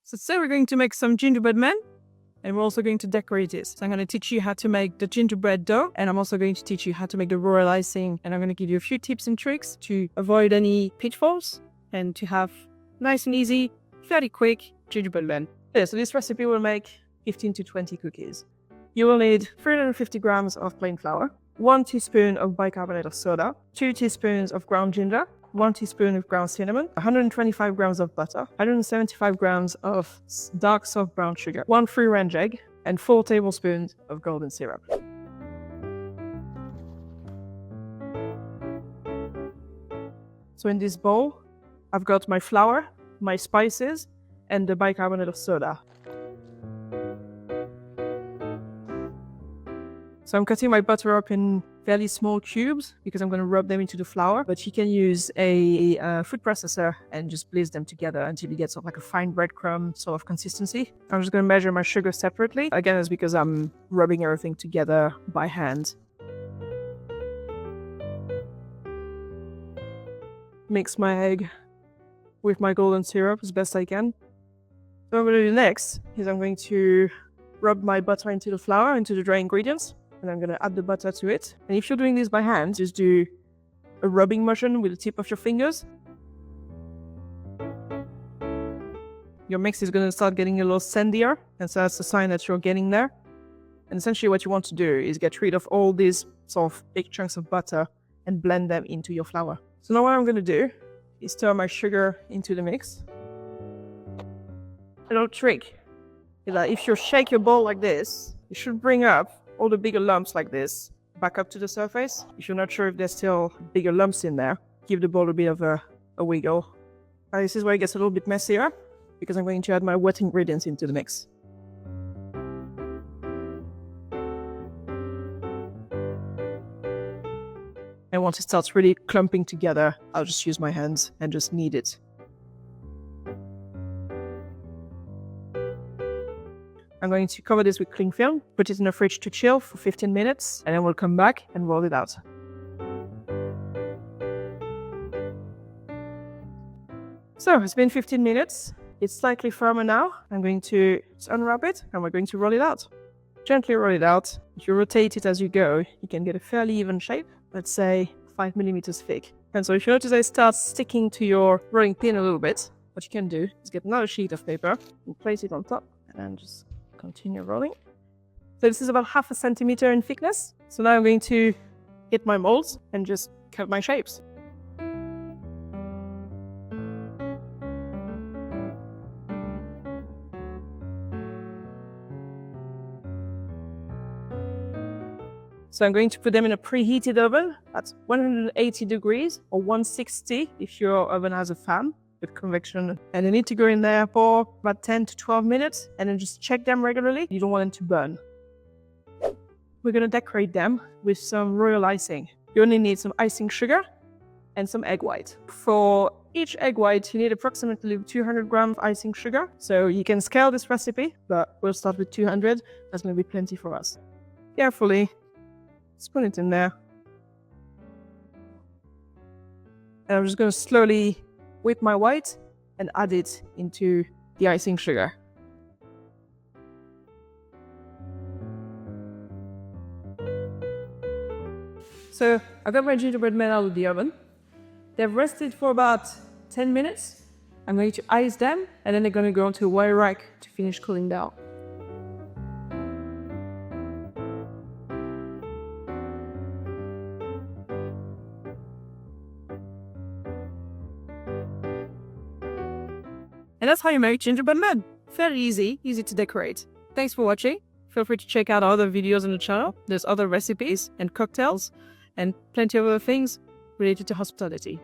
So today we're going to make some gingerbread men, and we're also going to decorate this. So I'm going to teach you how to make the gingerbread dough, and I'm also going to teach you how to make the royal icing, and I'm going to give you a few tips and tricks to avoid any pitfalls and to have nice and easy, fairly quick gingerbread men. Yeah, so this recipe will make 15 to 20 cookies. You will need 350 grams of plain flour, 1 teaspoon of bicarbonate of soda, 2 teaspoons of ground ginger, 1 teaspoon of ground cinnamon, 125 grams of butter, 175 grams of dark soft brown sugar, 1 free-range egg, and 4 tablespoons of golden syrup. So in this bowl, I've got my flour, my spices, and the bicarbonate of soda. So I'm cutting my butter up in fairly small cubes because I'm going to rub them into the flour, but you can use a food processor and just blaze them together until you get sort of like a fine breadcrumb sort of consistency. I'm just going to measure my sugar separately. Again, it's because I'm rubbing everything together by hand. Mix my egg with my golden syrup as best I can. So what I'm going to do next is I'm going to rub my butter into the flour, into the dry ingredients. And I'm going to add the butter to it. And if you're doing this by hand, just do a rubbing motion with the tip of your fingers. Your mix is going to start getting a little sandier, and so that's a sign that you're getting there. And essentially what you want to do is get rid of all these sort of big chunks of butter and blend them into your flour. So now what I'm going to do is stir my sugar into the mix. A little trick is that if you shake your bowl like this, you should bring up all the bigger lumps like this back up to the surface. If you're not sure if there's still bigger lumps in there, give the bowl a bit of a wiggle. This is where it gets a little bit messier because I'm going to add my wet ingredients into the mix. And once it starts really clumping together, I'll just use my hands and just knead it. I'm going to cover this with cling film, put it in the fridge to chill for 15 minutes, and then we'll come back and roll it out. So it's been 15 minutes. It's slightly firmer now. I'm going to unwrap it and we're going to roll it out. Gently roll it out. If you rotate it as you go, you can get a fairly even shape, let's say 5 millimeters thick. And so if you notice that it starts sticking to your rolling pin a little bit, what you can do is get another sheet of paper and place it on top and just continue rolling. So this is about 0.5 centimeter in thickness. So now I'm going to get my molds and just cut my shapes. So I'm going to put them in a preheated oven at 180 degrees or 160 if your oven has a fan with convection, and they need to go in there for about 10 to 12 minutes and then just check them regularly. You don't want them to burn. We're going to decorate them with some royal icing. You only need some icing sugar and some egg white. For each egg white, you need approximately 200 grams of icing sugar. So you can scale this recipe, but we'll start with 200. That's going to be plenty for us. Carefully, spoon it in there. And I'm just going to slowly whip my white and add it into the icing sugar. So I got my gingerbread men out of the oven. They've rested for about 10 minutes. I'm going to ice them and then they're going to go onto a wire rack to finish cooling down. And that's how you make gingerbread men. Fairly easy to decorate. Thanks for watching. Feel free to check out other videos on the channel. There's other recipes and cocktails and plenty of other things related to hospitality.